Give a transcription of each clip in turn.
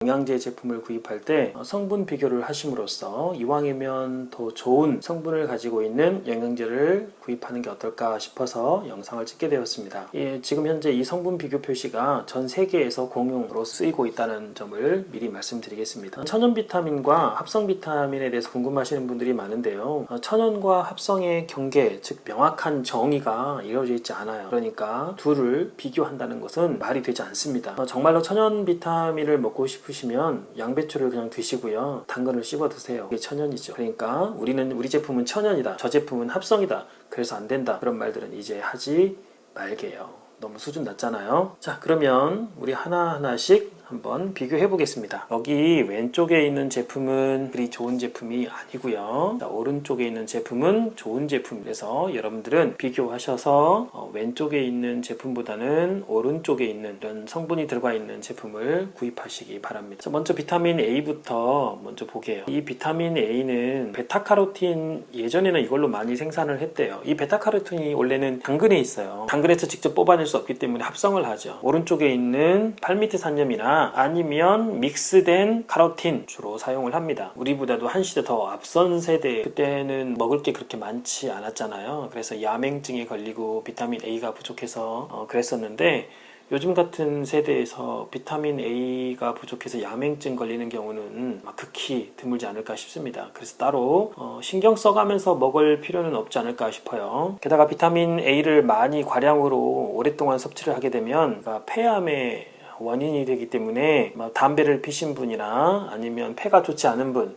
영양제 제품을 구입할 때 성분 비교를 하심으로써 이왕이면 더 좋은 성분을 가지고 있는 영양제를 구입하는 게 어떨까 싶어서 영상을 찍게 되었습니다. 지금 현재 이 성분 비교 표시가 전 세계에서 공용으로 쓰이고 있다는 점을 미리 말씀드리겠습니다. 천연 비타민과 합성 비타민에 대해서 궁금하시는 분들이 많은데요. 천연과 합성의 경계, 즉 명확한 정의가 이루어져 있지 않아요. 그러니까 둘을 비교한다는 것은 말이 되지 않습니다. 정말로 천연 비타민을 먹고 싶으시면 양배추를 그냥 드시고요. 당근을 씹어 드세요. 이게 천연이죠. 그러니까 우리 제품은 천연이다. 저 제품은 합성이다. 그래서 안 된다. 그런 말들은 이제 하지 말게요. 너무 수준 낮잖아요. 자, 그러면 우리 하나하나씩 한번 비교해 보겠습니다. 여기 왼쪽에 있는 제품은 그리 좋은 제품이 아니고요. 자, 오른쪽에 있는 제품은 좋은 제품이라서 여러분들은 비교하셔서 왼쪽에 있는 제품보다는 오른쪽에 있는 이런 성분이 들어가 있는 제품을 구입하시기 바랍니다. 자, 먼저 비타민 A부터 먼저 보게요. 이 비타민 A는 베타카로틴, 예전에는 이걸로 많이 생산을 했대요. 이 베타카로틴이 원래는 당근에 있어요. 당근에서 직접 뽑아낼 수 없기 때문에 합성을 하죠. 오른쪽에 있는 팔미트산염이나 아니면 믹스된 카로틴 주로 사용을 합니다. 우리보다도 한 시대 더 앞선 세대, 그때는 먹을 게 그렇게 많지 않았잖아요. 그래서 야맹증에 걸리고 비타민 A가 부족해서 그랬었는데, 요즘 같은 세대에서 비타민 A가 부족해서 야맹증 걸리는 경우는 극히 드물지 않을까 싶습니다. 그래서 따로 신경 써가면서 먹을 필요는 없지 않을까 싶어요. 게다가 비타민 A를 많이 과량으로 오랫동안 섭취를 하게 되면 폐암의 원인이 되기 때문에 담배를 피신 분이나 아니면 폐가 좋지 않은 분,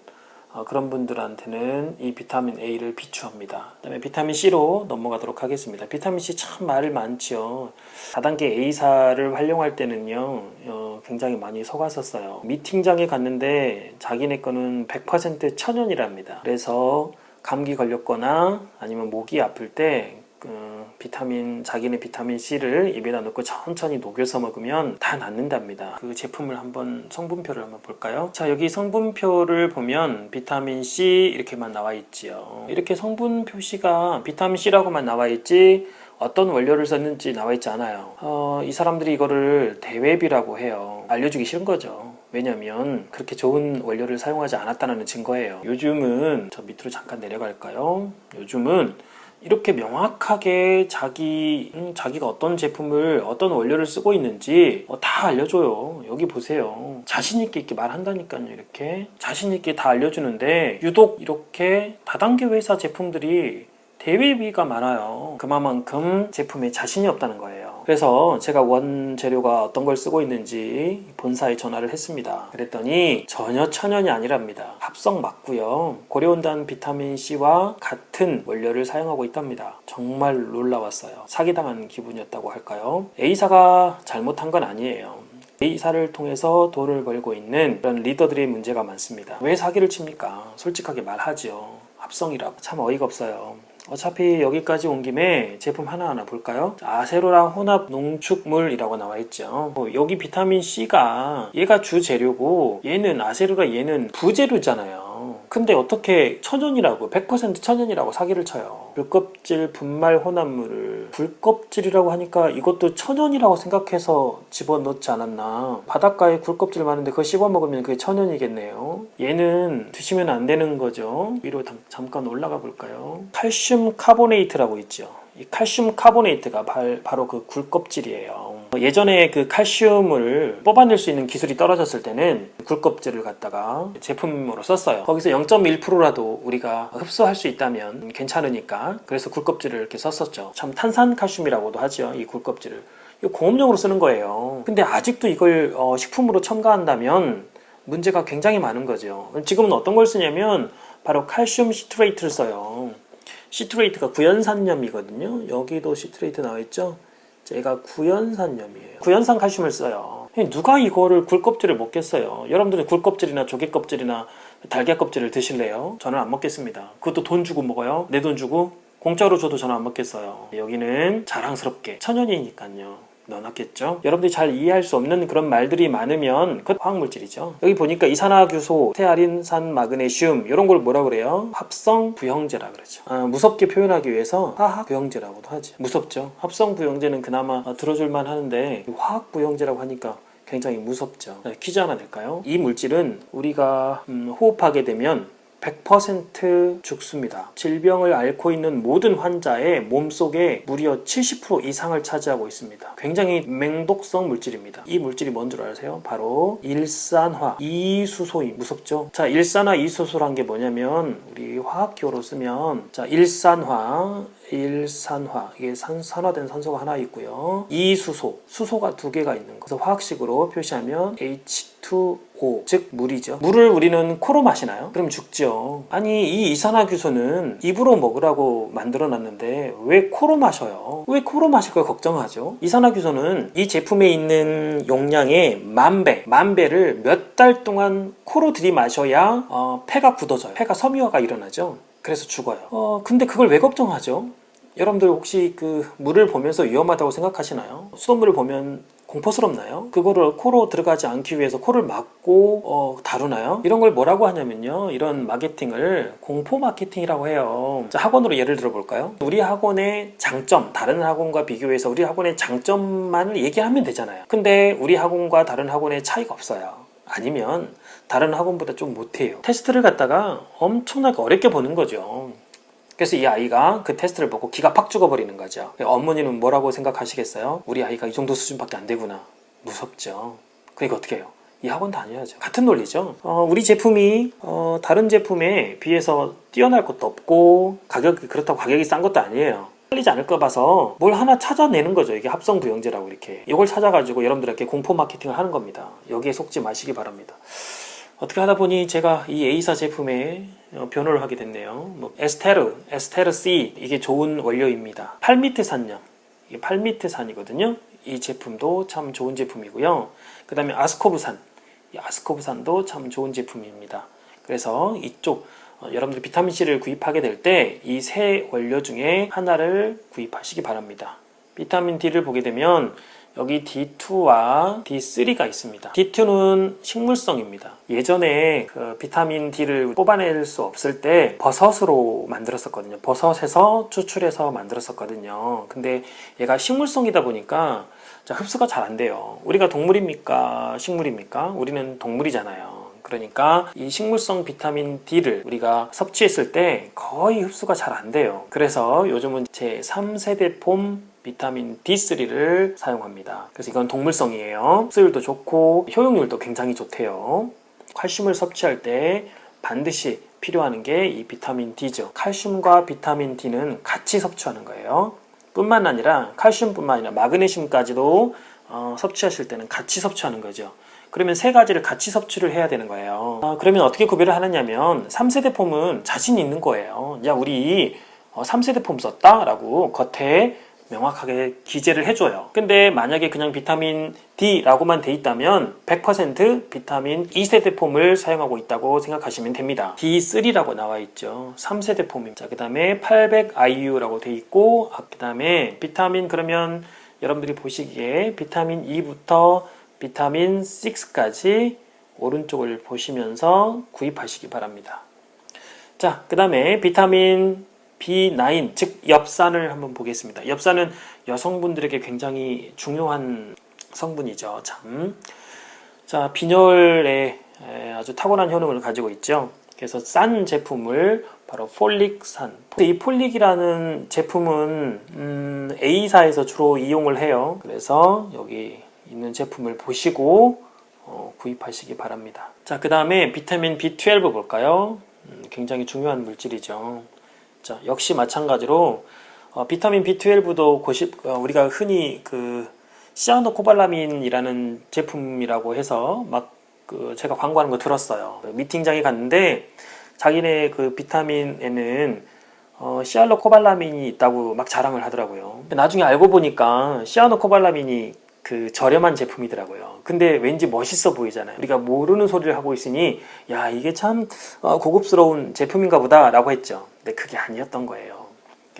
그런 분들한테는 이 비타민 A를 비추합니다. 그 다음에 비타민 C로 넘어가도록 하겠습니다. 비타민 C 참 말 많지요. 다단계 A사를 활용할 때는요, 굉장히 많이 속았었어요. 미팅장에 갔는데 자기네 거는 100% 천연이랍니다. 그래서 감기 걸렸거나 아니면 목이 아플 때 자기네 비타민 C를 입에다 넣고 천천히 녹여서 먹으면 다 낫는답니다. 그 제품을 성분표를 한번 볼까요? 자, 여기 성분표를 보면 비타민 C 이렇게만 나와 있지요. 이렇게 성분 표시가 비타민 C라고만 나와 있지 어떤 원료를 썼는지 나와 있지 않아요. 이 사람들이 이거를 대외비라고 해요. 알려주기 싫은 거죠. 왜냐면 그렇게 좋은 원료를 사용하지 않았다는 증거예요. 요즘은 저 밑으로 잠깐 내려갈까요? 요즘은 이렇게 명확하게 자기가 어떤 제품을, 어떤 원료를 쓰고 있는지 다 알려줘요. 여기 보세요. 자신있게 이렇게 말한다니까요. 이렇게 자신있게 다 알려주는데 유독 이렇게 다단계 회사 제품들이 대외비가 많아요. 그만큼 제품에 자신이 없다는 거예요. 그래서 제가 원재료가 어떤 걸 쓰고 있는지 본사에 전화를 했습니다. 그랬더니 전혀 천연이 아니랍니다. 합성 맞고요. 고려온단 비타민C와 같은 원료를 사용하고 있답니다. 정말 놀라웠어요. 사기당한 기분이었다고 할까요? A사가 잘못한 건 아니에요. A사를 통해서 돈을 벌고 있는 그런 리더들의 문제가 많습니다. 왜 사기를 칩니까? 솔직하게 말하죠. 합성이라고. 참 어이가 없어요. 어차피 여기까지 온 김에 제품 하나하나 볼까요? 아세로라 혼합 농축물이라고 나와 있죠. 여기 비타민C가 얘가 주재료고 얘는 아세로라, 얘는 부재료잖아요. 근데 어떻게 천연이라고 100% 천연이라고 사기를 쳐요. 굴껍질 분말 혼합물을 굴껍질이라고 하니까 이것도 천연이라고 생각해서 집어넣지 않았나. 바닷가에 굴껍질 많은데 그거 씹어 먹으면 그게 천연이겠네요. 얘는 드시면 안 되는 거죠. 위로 잠깐 올라가 볼까요? 칼슘 카보네이트라고 있죠. 이 칼슘 카보네이트가 바로 그 굴껍질이에요. 예전에 그 칼슘을 뽑아낼 수 있는 기술이 떨어졌을 때는 굴껍질을 갖다가 제품으로 썼어요. 거기서 0.1%라도 우리가 흡수할 수 있다면 괜찮으니까, 그래서 굴껍질을 이렇게 썼었죠. 참 탄산칼슘이라고도 하죠. 이 굴껍질을. 이거 공업용으로 쓰는 거예요. 근데 아직도 이걸 식품으로 첨가한다면 문제가 굉장히 많은 거죠. 지금은 어떤 걸 쓰냐면 바로 칼슘 시트레이트를 써요. 시트레이트가 구연산염이거든요. 여기도 시트레이트 나와있죠. 얘가 구연산염이에요. 구연산 칼슘을 써요. 누가 이거를 굴껍질을 먹겠어요? 여러분들은 굴껍질이나 조개껍질이나 달걀껍질을 드실래요? 저는 안 먹겠습니다. 그것도 돈 주고 먹어요. 내 돈 주고 공짜로 줘도 저는 안 먹겠어요. 여기는 자랑스럽게 천연이니까요. 넣어놨겠죠. 여러분들이 잘 이해할 수 없는 그런 말들이 많으면 그 화학물질이죠. 여기 보니까 이산화규소, 스테아린산, 마그네슘 이런 걸 뭐라 그래요? 합성 부형제라 그러죠. 무섭게 표현하기 위해서 화학 부형제라고도 하죠. 무섭죠. 합성 부형제는 그나마 들어줄만 하는데 화학 부형제라고 하니까 굉장히 무섭죠. 네, 퀴즈 하나 낼까요? 이 물질은 우리가 호흡하게 되면 100% 죽습니다. 질병을 앓고 있는 모든 환자의 몸속에 무려 70% 이상을 차지하고 있습니다. 굉장히 맹독성 물질입니다. 이 물질이 뭔 줄 아세요? 바로 일산화 이수소입니다. 무섭죠? 자, 일산화 이수소란 게 뭐냐면 우리 화학기호로 쓰면 자, 일산화 이게 산화된 산소가 하나 있고요. 이수소, 수소가 두 개가 있는 거. 그래서 화학식으로 표시하면 H2O, 즉 물이죠. 물을 우리는 코로 마시나요? 그럼 죽죠. 아니, 이 이산화규소는 입으로 먹으라고 만들어놨는데 왜 코로 마셔요? 왜 코로 마실 걸 걱정하죠? 이산화규소는 이 제품에 있는 용량의 만 배를 몇 달 동안 코로 들이마셔야 폐가 굳어져요. 폐가 섬유화가 일어나죠. 그래서 죽어요. 근데 그걸 왜 걱정하죠? 여러분들 혹시 그 물을 보면서 위험하다고 생각하시나요? 수돗물을 보면 공포스럽나요? 그거를 코로 들어가지 않기 위해서 코를 막고 다루나요? 이런 걸 뭐라고 하냐면요, 이런 마케팅을 공포 마케팅이라고 해요. 자, 학원으로 예를 들어볼까요? 우리 학원의 장점, 다른 학원과 비교해서 우리 학원의 장점만을 얘기하면 되잖아요. 근데 우리 학원과 다른 학원의 차이가 없어요. 아니면 다른 학원보다 좀 못해요. 테스트를 갖다가 엄청나게 어렵게 보는 거죠. 그래서 이 아이가 그 테스트를 보고 기가 팍 죽어버리는 거죠. 어머니는 뭐라고 생각하시겠어요? 우리 아이가 이 정도 수준밖에 안 되구나. 무섭죠. 그러니까 어떻게 해요? 이 학원 다녀야죠. 같은 논리죠. 우리 제품이 다른 제품에 비해서 뛰어날 것도 없고 그렇다고 가격이 싼 것도 아니에요. 팔리지 않을까 봐서 뭘 하나 찾아내는 거죠. 이게 합성부영제라고 이렇게. 이걸 찾아가지고 여러분들에게 공포 마케팅을 하는 겁니다. 여기에 속지 마시기 바랍니다. 어떻게 하다 보니 제가 이 A사 제품에 변호를 하게 됐네요. 에스테르 C, 이게 좋은 원료입니다. 팔미트산염, 이게 팔미트산이거든요. 이 제품도 참 좋은 제품이고요. 그 다음에 아스코브산, 이 아스코브산도 참 좋은 제품입니다. 그래서 이쪽 여러분들이 비타민C를 구입하게 될 때 이 세 원료 중에 하나를 구입하시기 바랍니다. 비타민 D를 보게 되면 여기 D2와 D3가 있습니다. D2는 식물성입니다. 예전에 그 비타민 D를 뽑아낼 수 없을 때 버섯으로 만들었었거든요. 버섯에서 추출해서 만들었었거든요. 근데 얘가 식물성이다 보니까 흡수가 잘 안 돼요. 우리가 동물입니까? 식물입니까? 우리는 동물이잖아요. 그러니까 이 식물성 비타민 D를 우리가 섭취했을 때 거의 흡수가 잘 안 돼요. 그래서 요즘은 제 3세대 폼 비타민 D3를 사용합니다. 그래서 이건 동물성이에요. 흡수율도 좋고 효용률도 굉장히 좋대요. 칼슘을 섭취할 때 반드시 필요한 게 이 비타민 D죠. 칼슘과 비타민 D는 같이 섭취하는 거예요. 뿐만 아니라 칼슘뿐만 아니라 마그네슘까지도 섭취하실 때는 같이 섭취하는 거죠. 그러면 세 가지를 같이 섭취를 해야 되는 거예요. 그러면 어떻게 구별을 하느냐면 3세대 폼은 자신 있는 거예요. 야, 우리 3세대 폼 썼다? 라고 겉에 명확하게 기재를 해줘요. 근데 만약에 그냥 비타민 D라고만 돼 있다면 100% 비타민 2세대 폼을 사용하고 있다고 생각하시면 됩니다. D3라고 나와 있죠. 3세대 폼입니다. 그 다음에 800IU라고 돼 있고, 그 다음에 비타민, 그러면 여러분들이 보시기에 비타민 E부터 비타민 6까지 오른쪽을 보시면서 구입하시기 바랍니다. 자, 그 다음에 비타민 B9, 즉 엽산을 한번 보겠습니다. 엽산은 여성분들에게 굉장히 중요한 성분이죠. 참. 자, 빈혈에 아주 탁월한 효능을 가지고 있죠. 그래서 싼 제품을 바로 폴릭산. 이 폴릭이라는 제품은 A사에서 주로 이용을 해요. 그래서 여기 있는 제품을 보시고 구입하시기 바랍니다. 자, 그 다음에 비타민 B12 볼까요? 굉장히 중요한 물질이죠. 자, 역시 마찬가지로 비타민 B12도 우리가 흔히 그 시아노코발라민이라는 제품이라고 해서 막 제가 광고하는 거 들었어요. 미팅장에 갔는데 자기네 그 비타민에는 시아노코발라민이 있다고 막 자랑을 하더라고요. 나중에 알고 보니까 시아노코발라민이 그 저렴한 제품이더라고요. 근데 왠지 멋있어 보이잖아요. 우리가 모르는 소리를 하고 있으니 야, 이게 참 고급스러운 제품인가 보다 라고 했죠. 근데 그게 아니었던 거예요.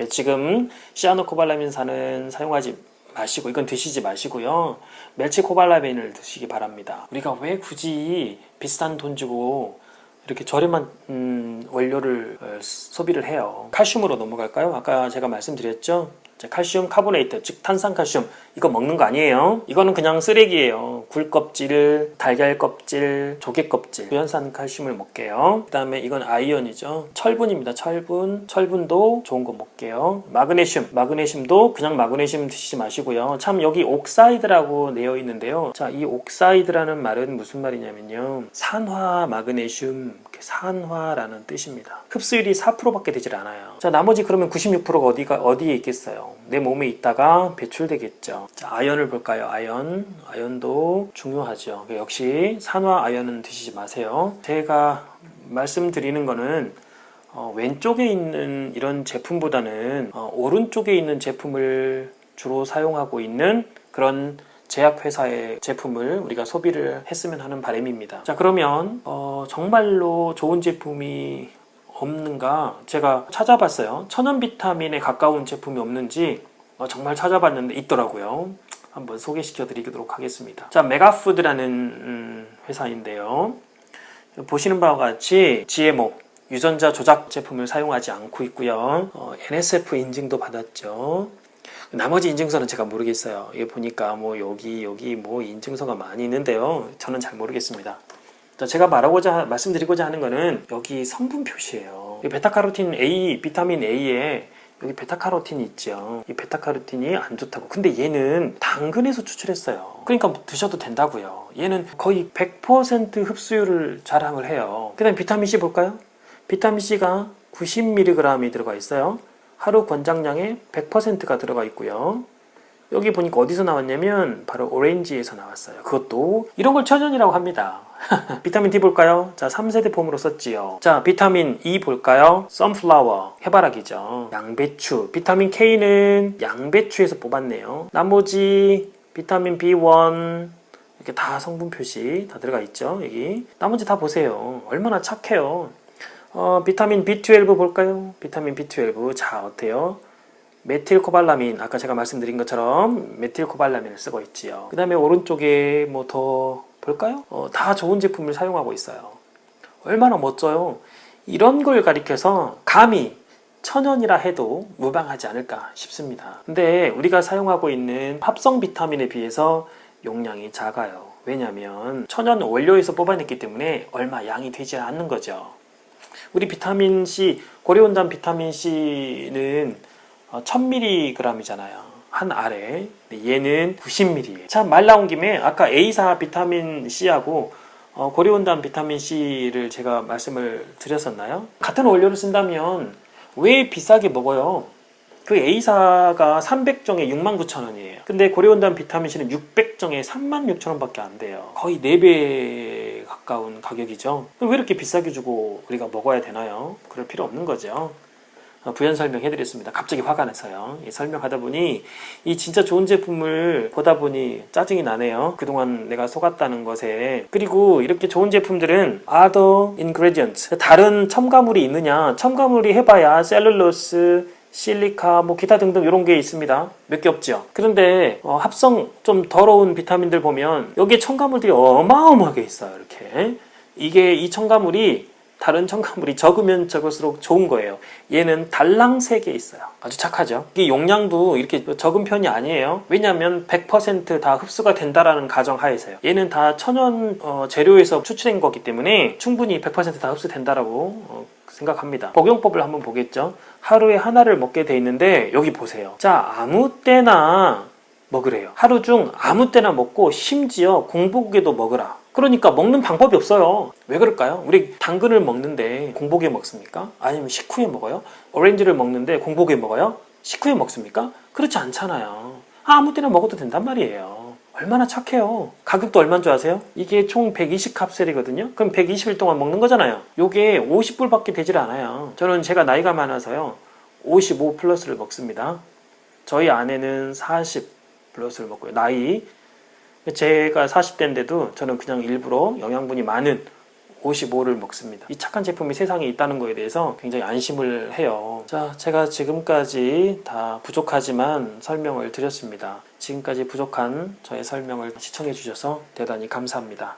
지금 시아노코발라민산은 사용하지 마시고, 이건 드시지 마시고요. 멜치코발라민을 드시기 바랍니다. 우리가 왜 굳이 비싼 돈 주고 이렇게 저렴한 원료를 소비를 해요. 칼슘으로 넘어갈까요? 아까 제가 말씀드렸죠. 칼슘 카보네이트, 즉 탄산칼슘, 이거 먹는 거 아니에요. 이거는 그냥 쓰레기예요. 굴 껍질, 달걀 껍질, 조개 껍질, 부연산 칼슘을 먹게요. 그 다음에 이건 아이언이죠. 철분입니다. 철분도 좋은 거 먹게요. 마그네슘도 그냥 마그네슘 드시지 마시고요. 참 여기 옥사이드라고 되어 있는데요. 자, 이 옥사이드라는 말은 무슨 말이냐면요, 산화 마그네슘, 산화라는 뜻입니다. 흡수율이 4%밖에 되질 않아요. 자, 나머지 그러면 96%가 어디에 있겠어요? 내 몸에 있다가 배출되겠죠. 자, 아연을 볼까요? 아연도 중요하죠. 역시 산화 아연은 드시지 마세요. 제가 말씀드리는 거는 왼쪽에 있는 이런 제품보다는 오른쪽에 있는 제품을 주로 사용하고 있는 그런 제약회사의 제품을 우리가 소비를 했으면 하는 바람입니다. 자, 그러면 정말로 좋은 제품이 없는가 제가 찾아봤어요. 천연 비타민에 가까운 제품이 없는지 정말 찾아봤는데 있더라고요. 한번 소개시켜 드리도록 하겠습니다. 자, 메가푸드라는 회사인데요. 보시는 바와 같이 GMO 유전자 조작 제품을 사용하지 않고 있고요. NSF 인증도 받았죠. 나머지 인증서는 제가 모르겠어요. 이게 보니까 뭐 여기 뭐 인증서가 많이 있는데요. 저는 잘 모르겠습니다. 자, 제가 말씀드리고자 하는 거는 여기 성분 표시예요. 이 베타카로틴 A, 비타민 A에 여기 베타카로틴이 있죠. 이 베타카로틴이 안 좋다고. 근데 얘는 당근에서 추출했어요. 그러니까 드셔도 된다고요. 얘는 거의 100% 흡수율을 자랑을 해요. 그 다음에 비타민C 볼까요? 비타민C가 90mg이 들어가 있어요. 하루 권장량의 100%가 들어가 있고요. 여기 보니까 어디서 나왔냐면 바로 오렌지에서 나왔어요. 그것도 이런 걸 천연이라고 합니다. 비타민 D 볼까요? 자, 3세대 폼으로 썼지요. 자, 비타민 E 볼까요? 선플라워, 해바라기죠. 양배추, 비타민 K는 양배추에서 뽑았네요. 나머지 비타민 B1 이렇게 다 성분 표시 다 들어가 있죠. 여기 나머지 다 보세요. 얼마나 착해요. 비타민 B12 볼까요? 비타민 B12. 자, 어때요? 메틸코발라민, 아까 제가 말씀드린 것처럼 메틸코발라민을 쓰고 있지요. 그 다음에 오른쪽에 뭐 더 볼까요? 다 좋은 제품을 사용하고 있어요. 얼마나 멋져요. 이런 걸 가리켜서 감히 천연이라 해도 무방하지 않을까 싶습니다. 근데 우리가 사용하고 있는 합성 비타민에 비해서 용량이 작아요. 왜냐하면 천연 원료에서 뽑아냈기 때문에 얼마 양이 되지 않는 거죠. 우리 비타민C, 고려온단 비타민C는 1000mg이잖아요. 한 알에. 얘는 90mg예요. 자, 말 나온 김에 아까 A사 비타민C하고 고려온단 비타민C를 제가 말씀을 드렸었나요? 같은 원료를 쓴다면 왜 비싸게 먹어요? 그 A사가 300정에 69,000원이에요. 근데 고려온단 비타민C는 600정에 36,000원밖에 안 돼요. 거의 4배 가까운 가격이죠. 왜 이렇게 비싸게 주고 우리가 먹어야 되나요? 그럴 필요 없는 거죠. 부연 설명해드렸습니다. 갑자기 화가 나서요. 설명하다 보니 이 진짜 좋은 제품을 보다 보니 짜증이 나네요. 그동안 내가 속았다는 것에. 그리고 이렇게 좋은 제품들은 other ingredients, 다른 첨가물이 있느냐. 첨가물이 해봐야 셀룰로스, 실리카, 뭐 기타 등등 이런 게 있습니다. 몇 개 없죠. 그런데 합성 좀 더러운 비타민들 보면 여기에 첨가물들이 어마어마하게 있어요. 이렇게. 이 첨가물이 다른 첨가물이 적으면 적을수록 좋은 거예요. 얘는 달랑 3개 있어요. 아주 착하죠. 이 용량도 이렇게 적은 편이 아니에요. 왜냐하면 100% 다 흡수가 된다라는 가정하에서요. 얘는 다 천연 재료에서 추출된 거기 때문에 충분히 100%다 흡수된다라고 생각합니다. 복용법을 한번 보겠죠. 하루에 하나를 먹게 돼 있는데 여기 보세요. 자, 아무 때나 먹으래요. 하루 중 아무 때나 먹고 심지어 공복에도 먹으라. 그러니까 먹는 방법이 없어요. 왜 그럴까요? 우리 당근을 먹는데 공복에 먹습니까? 아니면 식후에 먹어요? 오렌지를 먹는데 공복에 먹어요? 식후에 먹습니까? 그렇지 않잖아요. 아무 때나 먹어도 된단 말이에요. 얼마나 착해요. 가격도 얼마인 줄 아세요? 이게 총 120캅셀이거든요. 그럼 120일 동안 먹는 거잖아요. 요게 50불밖에 되질 않아요. 저는 제가 나이가 많아서요 55 플러스를 먹습니다. 저희 아내는 40 플러스를 먹고요. 나이 제가 40대인데도 저는 그냥 일부러 영양분이 많은 55를 먹습니다. 이 착한 제품이 세상에 있다는 거에 대해서 굉장히 안심을 해요. 자, 제가 지금까지 다 부족하지만 설명을 드렸습니다. 지금까지 부족한 저의 설명을 시청해 주셔서 대단히 감사합니다.